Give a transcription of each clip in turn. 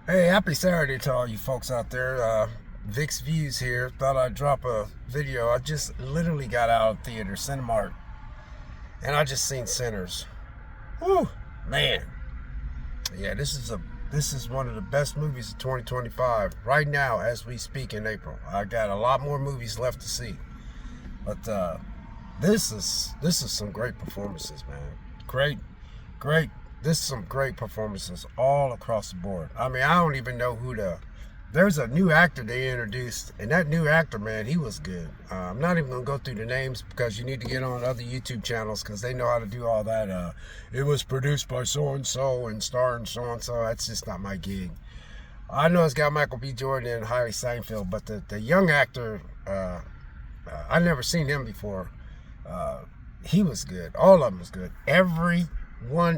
Hey, happy Saturday to all you folks out there. Vix Views here. Thought I'd drop a video. I just literally got out of theater, Cinemark, and I just seen Sinners. Whew, man. Yeah, this is one of the best movies of 2025 right now as we speak in April. I got a lot more movies left to see, but this is some great performances, man. Great. This is some great performances all across the board. I mean, I don't even know who the. There's a new actor they introduced, and that new actor, man, he was good. I'm not even gonna go through the names because you need to get on other YouTube channels because they know how to do all that. It was produced by so and so and starring so and so. That's just not my gig. I know it's got Michael B. Jordan and Hailey Steinfeld, but the young actor, I never seen him before. Uh, he was good. All of them was good. Everyone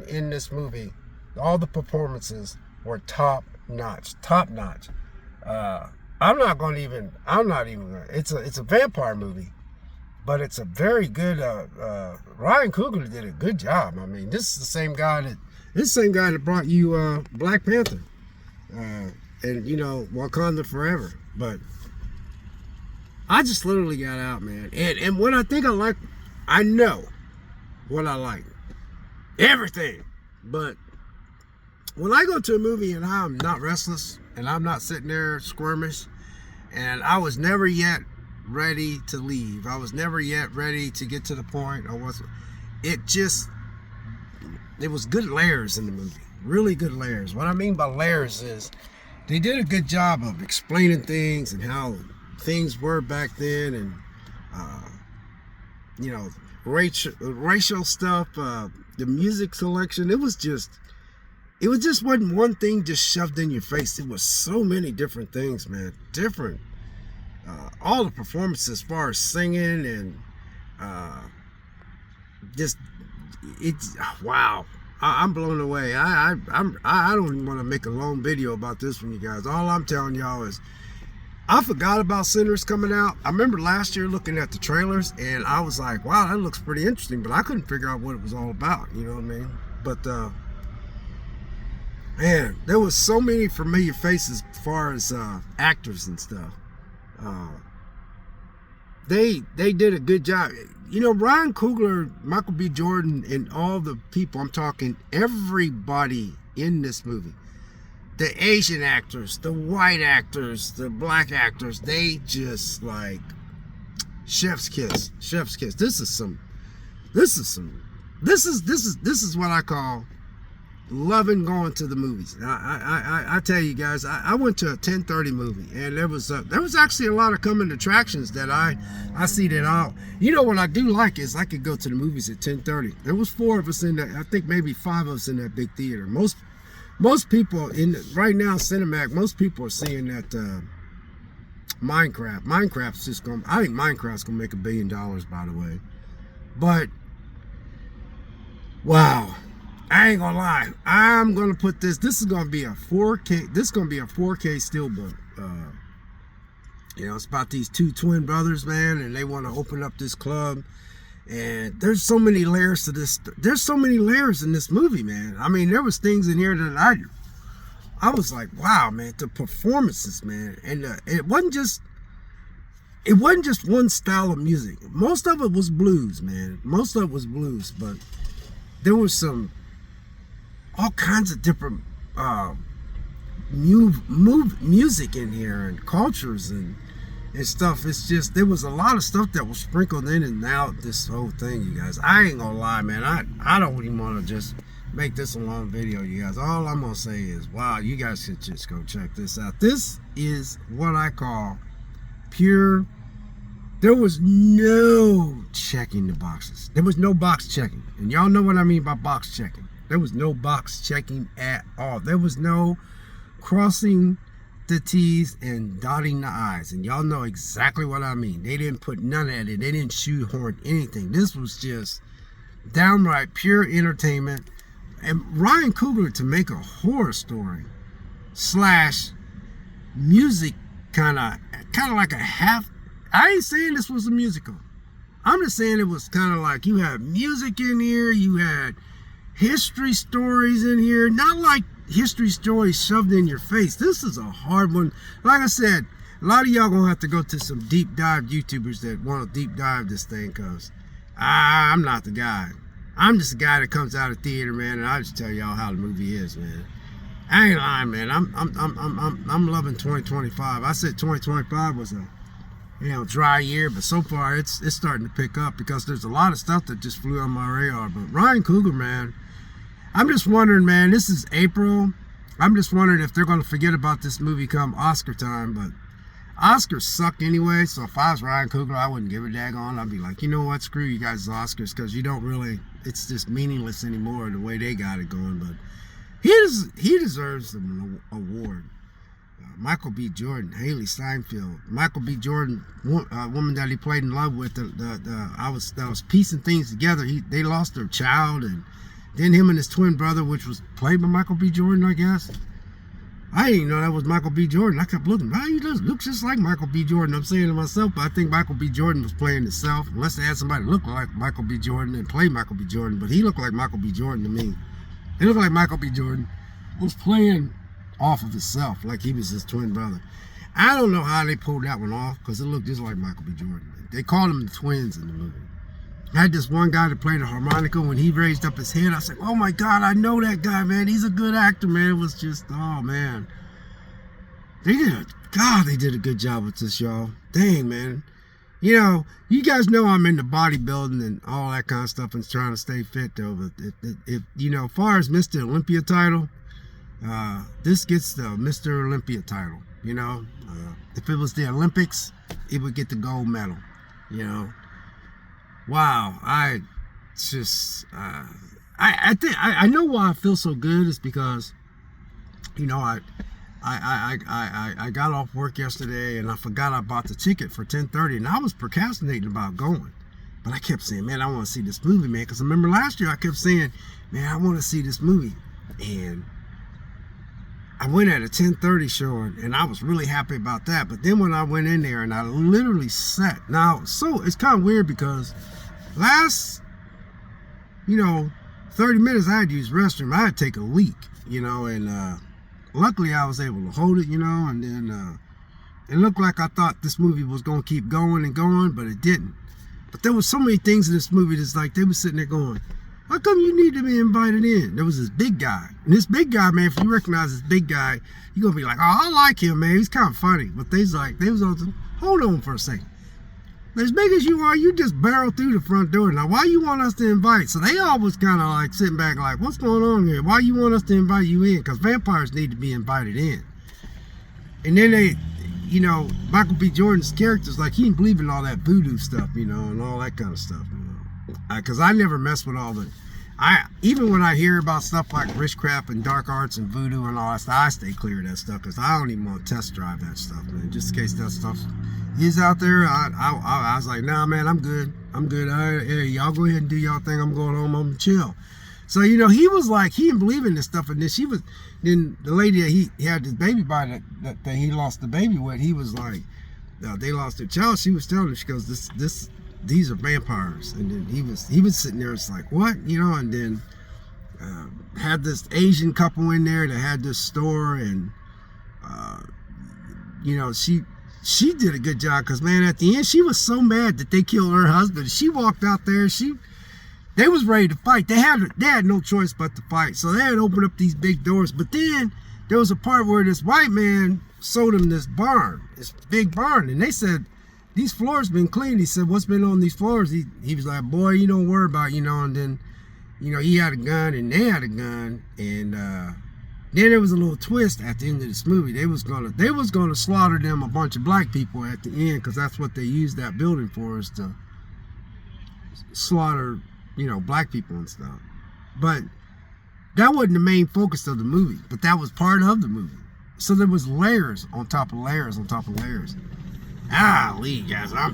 in this movie, all the performances were top notch. Top notch. I'm not even gonna, it's a vampire movie, but it's a very good, Ryan Coogler did a good job. I mean, this is the same guy that brought you, Black Panther, and, Wakanda Forever. But I just literally got out, man. And what I think I like, I know what I like. Everything. But when I go to a movie and I'm not restless and I'm not sitting there squirmish and I was never yet ready to leave. I was never yet ready to get to the point. It was good layers in the movie. Really good layers. What I mean by layers is they did a good job of explaining things and how things were back then, and uh, racial stuff, the music selection. It was just wasn't one thing just shoved in your face. It was so many different things, man. Different, all the performances as far as singing and just it's wow. I'm blown away. I don't even want to make a long video about this one, you guys. All I'm telling y'all is I forgot about Sinners coming out. I remember last year looking at the trailers and I was like, wow, that looks pretty interesting, but I couldn't figure out what it was all about, you know what I mean? But man, there was so many familiar faces as far as actors and stuff. Uh, they did a good job. Ryan Coogler, Michael B. Jordan, and all the people, I'm talking everybody in this movie. The Asian actors, the white actors, the black actors, they just like chef's kiss. Chef's kiss. This is what I call loving going to the movies. I tell you guys, I went to a 10:30 movie, and there was actually a lot of coming attractions that I see that what I do like is I could go to the movies at 10:30. There was 4 of us in that. I think maybe 5 of us in that big theater. Most people right now, Cinemax, most people are seeing that Minecraft. I think Minecraft's gonna make $1 billion, by the way. But wow, I ain't gonna lie. I'm gonna put this. This is gonna be a 4K. This is gonna be a 4K steelbook. It's about these 2 twin brothers, man, and they want to open up this club. And there's so many layers to this. There's so many layers in this movie, man. I mean, there was things in here that I was like, wow, man, the performances, man. And it wasn't just one style of music. Most of it was blues, man. Most of it was blues, but there was all kinds of different music in here and cultures and stuff. It's just there was a lot of stuff that was sprinkled in and out this whole thing, you guys. I ain't gonna lie, man. I don't even want to just make this a long video, you guys. All I'm gonna say is, wow, you guys should just go check this out. This is what I call pure. There was no checking the boxes. There was no box checking, and y'all know what I mean by box checking. There was no box checking at all. There was no crossing the T's and dotting the I's, and y'all know exactly what I mean. They didn't put none of it. They didn't shoehorn anything. This was just downright pure entertainment. And Ryan Coogler, to make a horror story slash music, kind of like a half. I ain't saying this was a musical. I'm just saying it was kind of like you had music in here, you had history stories in here, not like history stories shoved in your face. This is a hard one. Like I said, a lot of y'all gonna have to go to some deep dive YouTubers that want to deep dive this thing, cause I'm not the guy. I'm just a guy that comes out of theater, man, and I just tell y'all how the movie is, man. I ain't lying, man. I'm loving 2025. I said 2025 was a dry year, but so far it's starting to pick up because there's a lot of stuff that just flew on my radar. But Ryan Coogler, man, I'm just wondering, man, this is April. I'm just wondering if they're going to forget about this movie come Oscar time. But Oscars suck anyway, so if I was Ryan Coogler, I wouldn't give a daggone. I'd be like, you know what, screw you guys' Oscars, because you don't really, it's just meaningless anymore the way they got it going. But he deserves an award. Michael B. Jordan, Haley Steinfeld, Michael B. Jordan, woman that he played in love with, I was piecing things together. They lost their child, and then him and his twin brother, which was played by Michael B. Jordan, I guess. I didn't even know that was Michael B. Jordan. I kept looking. He looks just like Michael B. Jordan. I'm saying to myself, but I think Michael B. Jordan was playing himself, unless they had somebody look like Michael B. Jordan and play Michael B. Jordan. But he looked like Michael B. Jordan to me. He looked like Michael B. Jordan was playing off of himself, like he was his twin brother. I don't know how they pulled that one off, because it looked just like Michael B. Jordan. They called them the twins in the movie. I had this one guy that played the harmonica. When he raised up his head, I said, oh my God, I know that guy, man. He's a good actor, man. It was just, oh man. They did a good job with this, y'all. Dang, man. You know, you guys know I'm into bodybuilding and all that kind of stuff and trying to stay fit, though. But if you know, as far as Mr. Olympia title, this gets the Mr. Olympia title. You know, if it was the Olympics, it would get the gold medal. You know. Wow, I think I know why I feel so good is because, you know, I got off work yesterday and I forgot I bought the ticket for 10:30, and I was procrastinating about going, but I kept saying, man, I want to see this movie, man, because I remember last year I kept saying, man, I want to see this movie, and I went at a 10:30 showing, and I was really happy about that. But then when I went in there and I literally sat, now, so it's kind of weird because last, 30 minutes I had to use the restroom. I had to take a leak, and luckily I was able to hold it, and then it looked like I thought this movie was going to keep going and going, but it didn't. But there was so many things in this movie that's like, they were sitting there going, how come you need to be invited in? There was this big guy. And this big guy, man, if you recognize this big guy, you're going to be like, oh, I like him, man. He's kind of funny. But they was on, hold on for a second. As big as you are, you just barrel through the front door. Now, why you want us to invite? So they all was kind of like sitting back like, what's going on here? Why you want us to invite you in? Because vampires need to be invited in. And then they, Michael B. Jordan's character's like, he didn't believe in all that voodoo stuff, and all that kind of stuff, because I never mess with all the, even when I hear about stuff like witchcraft and dark arts and voodoo and all that stuff, I stay clear of that stuff, because I don't even want to test drive that stuff, man. Just in case that stuff is out there, I was like, nah, man, I'm good. Hey, y'all go ahead and do y'all thing. I'm going home. I'm chill. So, he was like, he didn't believe in this stuff. And then the lady that he had this baby by that he lost the baby with, he was like, they lost their child. She was telling him, she goes, these are vampires. And then he was sitting there, it's like, what? And then had this Asian couple in there that had this store, and she did a good job, because, man, at the end she was so mad that they killed her husband. She walked out there, they was ready to fight. They had no choice but to fight. So they had opened up these big doors. But then there was a part where this white man sold them this barn, this big barn, and they said, these floors been cleaned. He said, what's been on these floors? He was like, boy, you don't worry about, and then, he had a gun and they had a gun. And then there was a little twist at the end of this movie. They was gonna slaughter them, a bunch of black people at the end, because that's what they used that building for, is to slaughter, black people and stuff. But that wasn't the main focus of the movie, but that was part of the movie. So there was layers on top of layers on top of layers. Lee, guys, wow.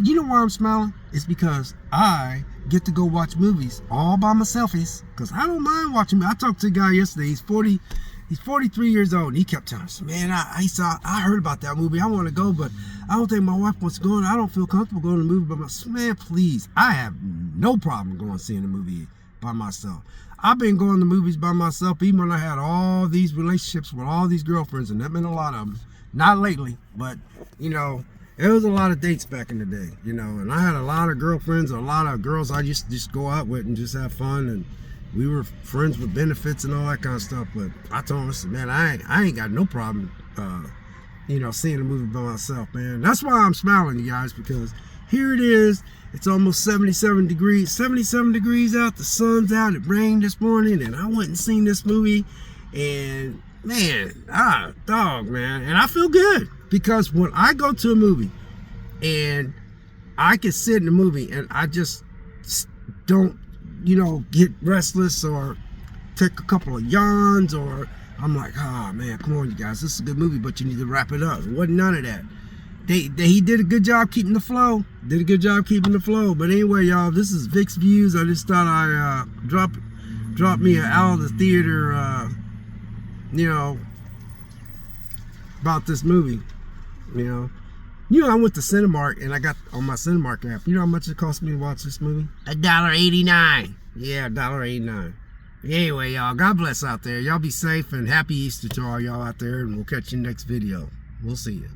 You know why I'm smiling? It's because I get to go watch movies all by myself, because I don't mind watching. I talked to a guy yesterday. He's 40. He's 43 years old, and he kept telling us, man, I heard about that movie. I want to go, but I don't think my wife wants to go, and I don't feel comfortable going to the movie by myself. Man, please, I have no problem going seeing a movie by myself. I've been going to movies by myself, even when I had all these relationships with all these girlfriends, and there've been a lot of them. Not lately, but, you know, there was a lot of dates back in the day, you know, and I had a lot of girlfriends, a lot of girls I used to just go out with and just have fun, and we were friends with benefits and all that kind of stuff. But I told him, listen, man, I ain't got no problem, you know, seeing a movie by myself, man. That's why I'm smiling, you guys, because here it is. It's almost 77 degrees out. The sun's out. It rained this morning, and I went and seen this movie, and man, dog, man. And I feel good, because when I go to a movie and I can sit in the movie and I just don't, you know, get restless or take a couple of yawns, or I'm like, oh man, come on, you guys, this is a good movie, but you need to wrap it up. It wasn't none of that. He did a good job keeping the flow. But anyway, y'all, this is Vic's Views. I just thought I drop me an out of the theater, you know, about this movie. You know, I went to Cinemark, and I got on my Cinemark app. You know how much it cost me to watch this movie? $1.89. Yeah, $1.89. Anyway, y'all, God bless out there. Y'all be safe, and happy Easter to all y'all out there, and we'll catch you next video. We'll see you.